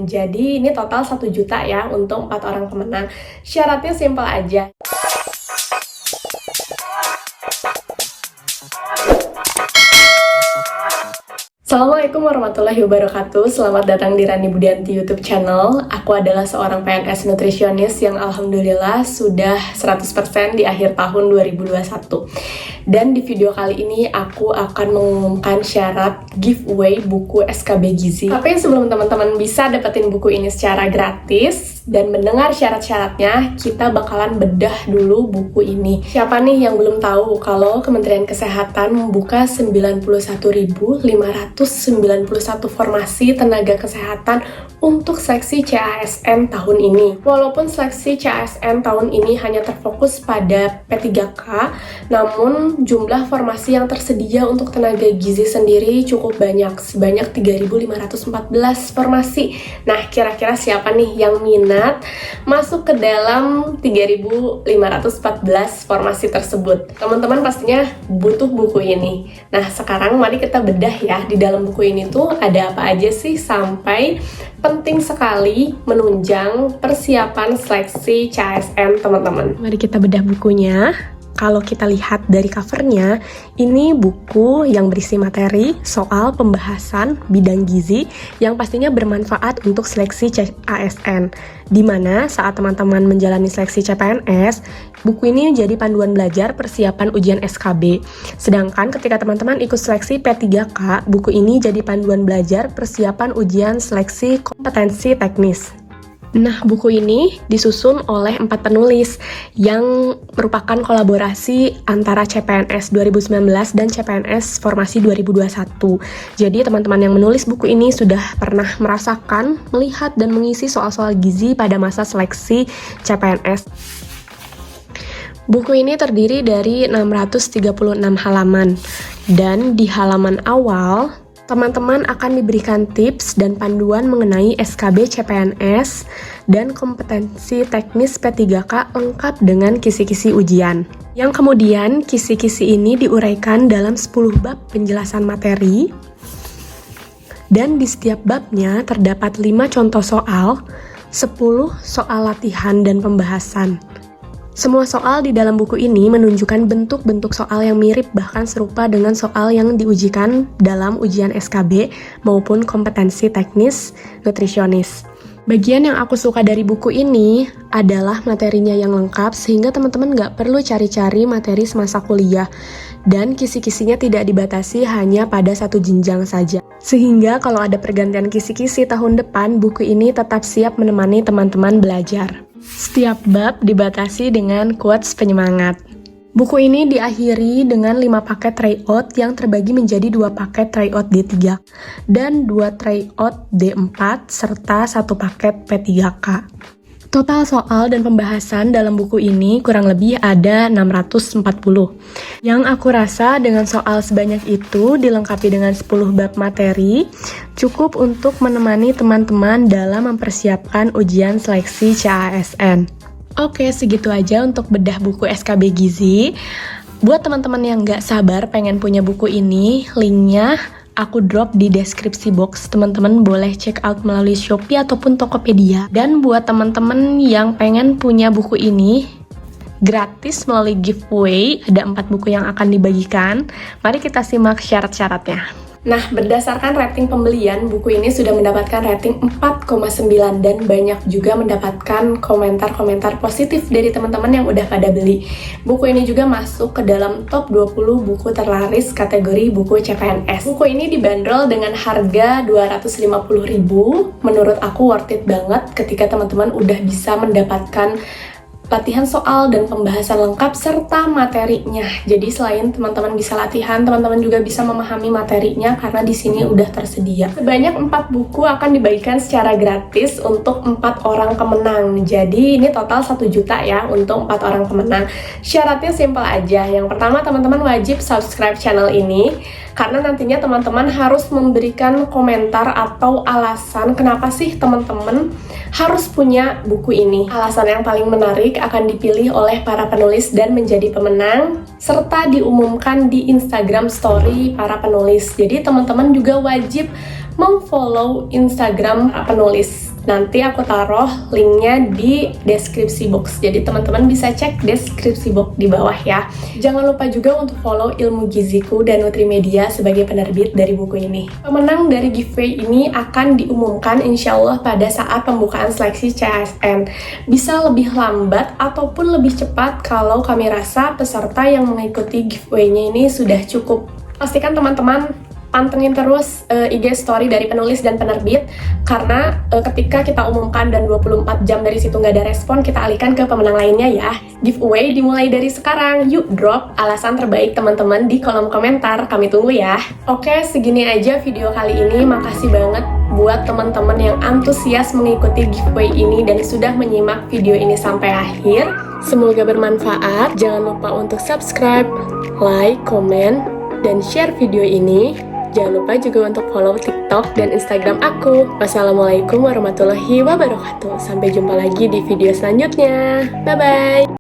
Jadi ini total 1 juta ya untuk 4 orang pemenang. Syaratnya simpel aja. Assalamualaikum warahmatullahi wabarakatuh. Selamat datang di Rani Budianti YouTube channel. Aku adalah seorang PNS nutrisionis yang alhamdulillah sudah 100% di akhir tahun 2021. Dan di video kali ini aku akan mengumumkan syarat giveaway buku SKB Gizi. Tapi sebelum teman-teman bisa dapetin buku ini secara gratis dan mendengar syarat-syaratnya, kita bakalan bedah dulu buku ini. Siapa nih yang belum tahu kalau Kementerian Kesehatan membuka 91.591 formasi tenaga kesehatan untuk seleksi CASN tahun ini. Walaupun seleksi CASN tahun ini hanya terfokus pada P3K, namun jumlah formasi yang tersedia untuk tenaga gizi sendiri cukup banyak, sebanyak 3.514 formasi. Nah, kira-kira siapa nih yang minat masuk ke dalam 3.514 formasi tersebut? Teman-teman pastinya butuh buku ini. Nah, sekarang mari kita bedah ya, di dalam buku ini tuh ada apa aja sih sampai penting sekali menunjang persiapan seleksi CASN teman-teman. Mari kita bedah bukunya. Kalau kita lihat dari covernya, ini buku yang berisi materi soal pembahasan bidang gizi yang pastinya bermanfaat untuk seleksi CASN. Di mana saat teman-teman menjalani seleksi CPNS, buku ini jadi panduan belajar persiapan ujian SKB. Sedangkan ketika teman-teman ikut seleksi P3K, buku ini jadi panduan belajar persiapan ujian seleksi kompetensi teknis. Nah, buku ini disusun oleh 4 penulis yang merupakan kolaborasi antara CPNS 2019 dan CPNS Formasi 2021. Jadi, teman-teman yang menulis buku ini sudah pernah merasakan, melihat, dan mengisi soal-soal gizi pada masa seleksi CPNS. Buku ini terdiri dari 636 halaman, dan di halaman awal, teman-teman akan diberikan tips dan panduan mengenai SKB CPNS dan kompetensi teknis P3K lengkap dengan kisi-kisi ujian. Yang kemudian, kisi-kisi ini diuraikan dalam 10 bab penjelasan materi, dan di setiap babnya terdapat 5 contoh soal, 10 soal latihan dan pembahasan. Semua soal di dalam buku ini menunjukkan bentuk-bentuk soal yang mirip bahkan serupa dengan soal yang diujikan dalam ujian SKB maupun kompetensi teknis nutrisionis. Bagian yang aku suka dari buku ini adalah materinya yang lengkap sehingga teman-teman nggak perlu cari-cari materi semasa kuliah, dan kisi-kisinya tidak dibatasi hanya pada satu jenjang saja. Sehingga kalau ada pergantian kisi-kisi tahun depan, buku ini tetap siap menemani teman-teman belajar. Setiap bab dibatasi dengan quotes penyemangat. Buku ini diakhiri dengan 5 paket tryout yang terbagi menjadi 2 paket tryout D3 dan 2 tryout D4 serta 1 paket P3K. Total soal dan pembahasan dalam buku ini kurang lebih ada 640. Yang aku rasa dengan soal sebanyak itu dilengkapi dengan 10 bab materi, cukup untuk menemani teman-teman dalam mempersiapkan ujian seleksi CASN. Oke, segitu aja untuk bedah buku SKB Gizi. Buat teman-teman yang nggak sabar pengen punya buku ini, linknya aku drop di deskripsi box. Teman-teman boleh check out melalui Shopee ataupun Tokopedia. Dan buat teman-teman yang pengen punya buku ini gratis melalui giveaway, ada 4 buku yang akan dibagikan. Mari kita simak syarat-syaratnya. Nah, berdasarkan rating pembelian, buku ini sudah mendapatkan rating 4,9 dan banyak juga mendapatkan komentar-komentar positif dari teman-teman yang udah pada beli. Buku ini juga masuk ke dalam top 20 buku terlaris kategori buku CPNS. Buku ini dibanderol dengan harga 250.000. Menurut aku worth it banget ketika teman-teman udah bisa mendapatkan latihan soal dan pembahasan lengkap serta materinya. Jadi selain teman-teman bisa latihan, teman-teman juga bisa memahami materinya karena di sini udah tersedia. Sebanyak 4 buku akan dibagikan secara gratis untuk 4 orang pemenang. Jadi ini total 1 juta ya untuk 4 orang pemenang. Syaratnya simpel aja. Yang pertama, teman-teman wajib subscribe channel ini karena nantinya teman-teman harus memberikan komentar atau alasan kenapa sih teman-teman harus punya buku ini. Alasan yang paling menarik akan dipilih oleh para penulis dan menjadi pemenang, serta diumumkan di Instagram story para penulis. Jadi teman-teman juga wajib memfollow Instagram para penulis. Nanti aku taruh linknya di deskripsi box, jadi teman-teman bisa cek deskripsi box di bawah ya. Jangan lupa juga untuk follow Ilmu Giziku dan Nutrimedia sebagai penerbit dari buku ini. Pemenang dari giveaway ini akan diumumkan insya Allah pada saat pembukaan seleksi CSN. Bisa lebih lambat ataupun lebih cepat kalau kami rasa peserta yang mengikuti giveaway-nya ini sudah cukup. Pastikan teman-teman pantengin terus IG story dari penulis dan penerbit, karena ketika kita umumkan dan 24 jam dari situ nggak ada respon, kita alihkan ke pemenang lainnya ya. Giveaway dimulai dari sekarang, yuk drop alasan terbaik teman-teman di kolom komentar, kami tunggu ya. Oke, segini aja video kali ini. Makasih banget buat teman-teman yang antusias mengikuti giveaway ini dan sudah menyimak video ini sampai akhir. Semoga bermanfaat. Jangan lupa untuk subscribe, like, komen, dan share video ini. Jangan lupa juga untuk follow TikTok dan Instagram aku. Wassalamualaikum warahmatullahi wabarakatuh. Sampai jumpa lagi di video selanjutnya. Bye-bye.